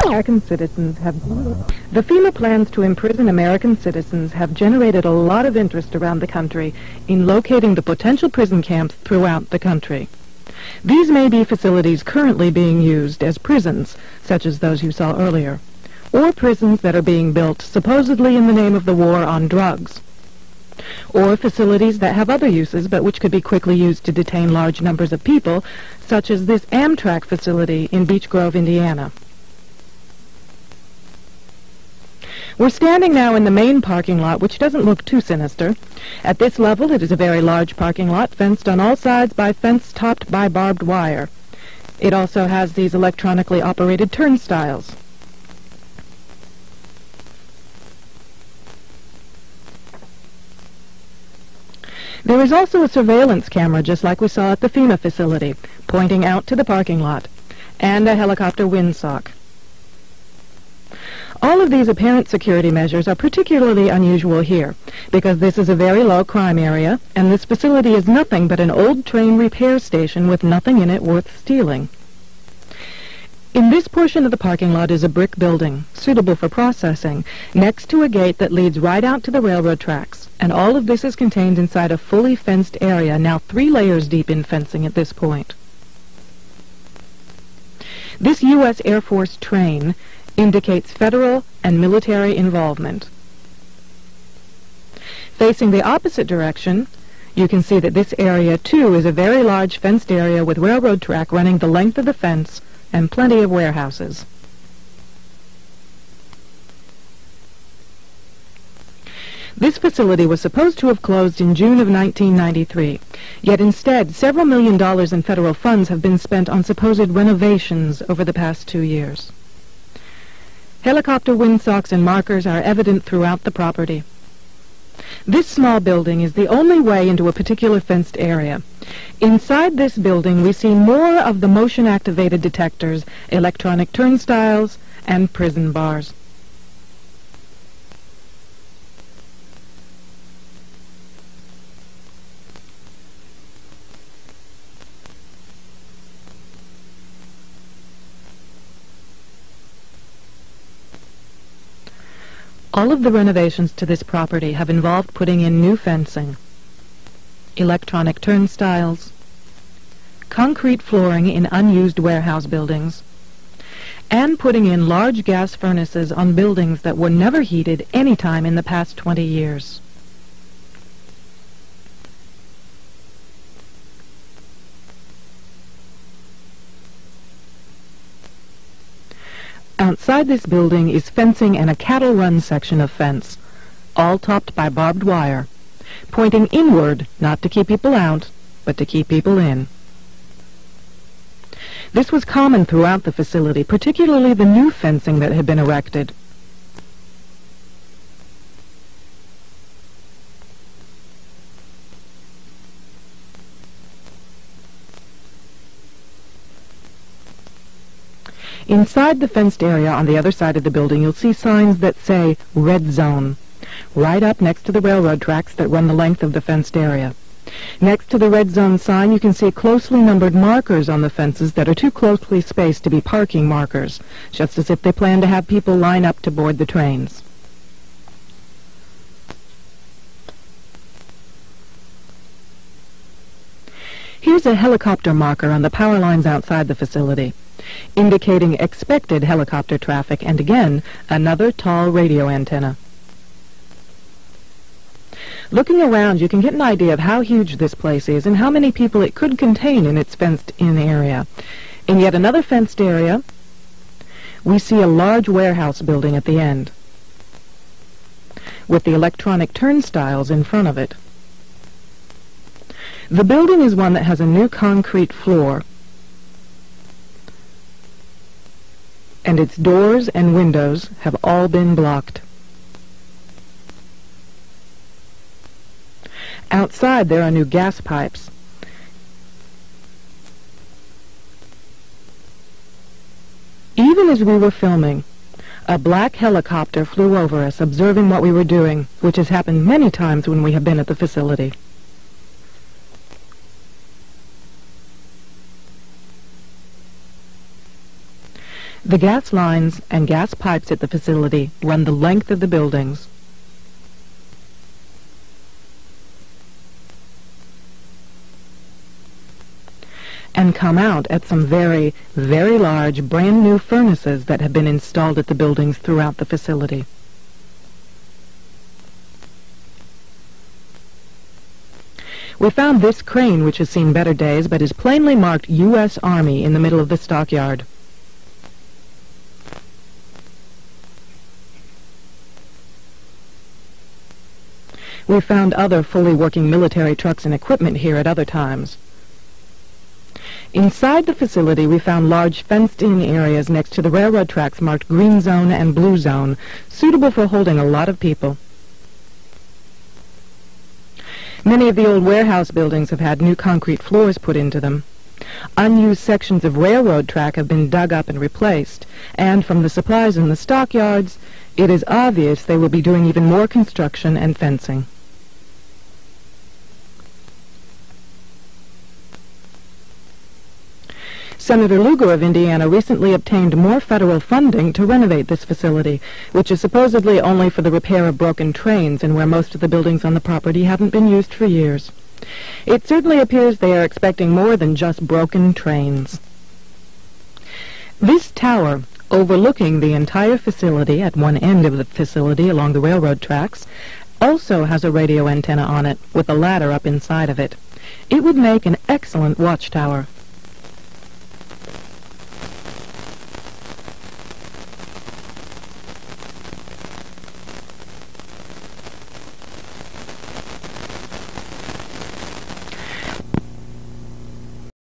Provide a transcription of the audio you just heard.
American citizens have... The FEMA plans to imprison American citizens have generated a lot of interest around the country in locating the potential prison camps throughout the country. These may be facilities currently being used as prisons, such as those you saw earlier, or prisons that are being built supposedly in the name of the war on drugs, or facilities that have other uses but which could be quickly used to detain large numbers of people, such as this Amtrak facility in Beech Grove, Indiana. We're standing now in the main parking lot, which doesn't look too sinister. At this level, it is a very large parking lot, fenced on all sides by fence topped by barbed wire. It also has these electronically operated turnstiles. There is also a surveillance camera, just like we saw at the FEMA facility, pointing out to the parking lot, and a helicopter windsock. All of these apparent security measures are particularly unusual here, because this is a very low crime area, and this facility is nothing but an old train repair station with nothing in it worth stealing. In this portion of the parking lot is a brick building, suitable for processing, next to a gate that leads right out to the railroad tracks, and all of this is contained inside a fully fenced area, now 3 layers deep in fencing at this point. This U.S. Air Force train indicates federal and military involvement. Facing the opposite direction, you can see that this area, too, is a very large fenced area with railroad track running the length of the fence and plenty of warehouses. This facility was supposed to have closed in June of 1993, yet instead several $1 million in federal funds have been spent on supposed renovations over the past 2 years. Helicopter windsocks and markers are evident throughout the property. This small building is the only way into a particular fenced area. Inside this building we see more of the motion-activated detectors, electronic turnstiles, and prison bars. All of the renovations to this property have involved putting in new fencing, electronic turnstiles, concrete flooring in unused warehouse buildings, and putting in large gas furnaces on buildings that were never heated any time in the past 20 years. Outside this building is fencing and a cattle run section of fence, all topped by barbed wire, pointing inward, not to keep people out, but to keep people in. This was common throughout the facility, particularly the new fencing that had been erected. Inside the fenced area on the other side of the building, you'll see signs that say Red Zone, right up next to the railroad tracks that run the length of the fenced area. Next to the Red Zone sign, you can see closely numbered markers on the fences that are too closely spaced to be parking markers, just as if they plan to have people line up to board the trains. Here's a helicopter marker on the power lines outside the facility, indicating expected helicopter traffic, and again, another tall radio antenna. Looking around, you can get an idea of how huge this place is and how many people it could contain in its fenced-in area. In yet another fenced area, we see a large warehouse building at the end, with the electronic turnstiles in front of it. The building is one that has a new concrete floor, and its doors and windows have all been blocked. Outside there are new gas pipes. Even as we were filming, a black helicopter flew over us, observing what we were doing, which has happened many times when we have been at the facility. The gas lines and gas pipes at the facility run the length of the buildings. And come out at some very, very large brand new furnaces that have been installed at the buildings throughout the facility. We found this crane, which has seen better days, but is plainly marked U.S. Army in the middle of the stockyard. We found other fully working military trucks and equipment here at other times. Inside the facility, we found large fenced-in areas next to the railroad tracks marked green zone and blue zone, suitable for holding a lot of people. Many of the old warehouse buildings have had new concrete floors put into them. Unused sections of railroad track have been dug up and replaced, and from the supplies in the stockyards, it is obvious they will be doing even more construction and fencing. Senator Lugar of Indiana recently obtained more federal funding to renovate this facility, which is supposedly only for the repair of broken trains and where most of the buildings on the property haven't been used for years. It certainly appears they are expecting more than just broken trains. This tower, overlooking the entire facility at one end of the facility along the railroad tracks, also has a radio antenna on it with a ladder up inside of it. It would make an excellent watchtower.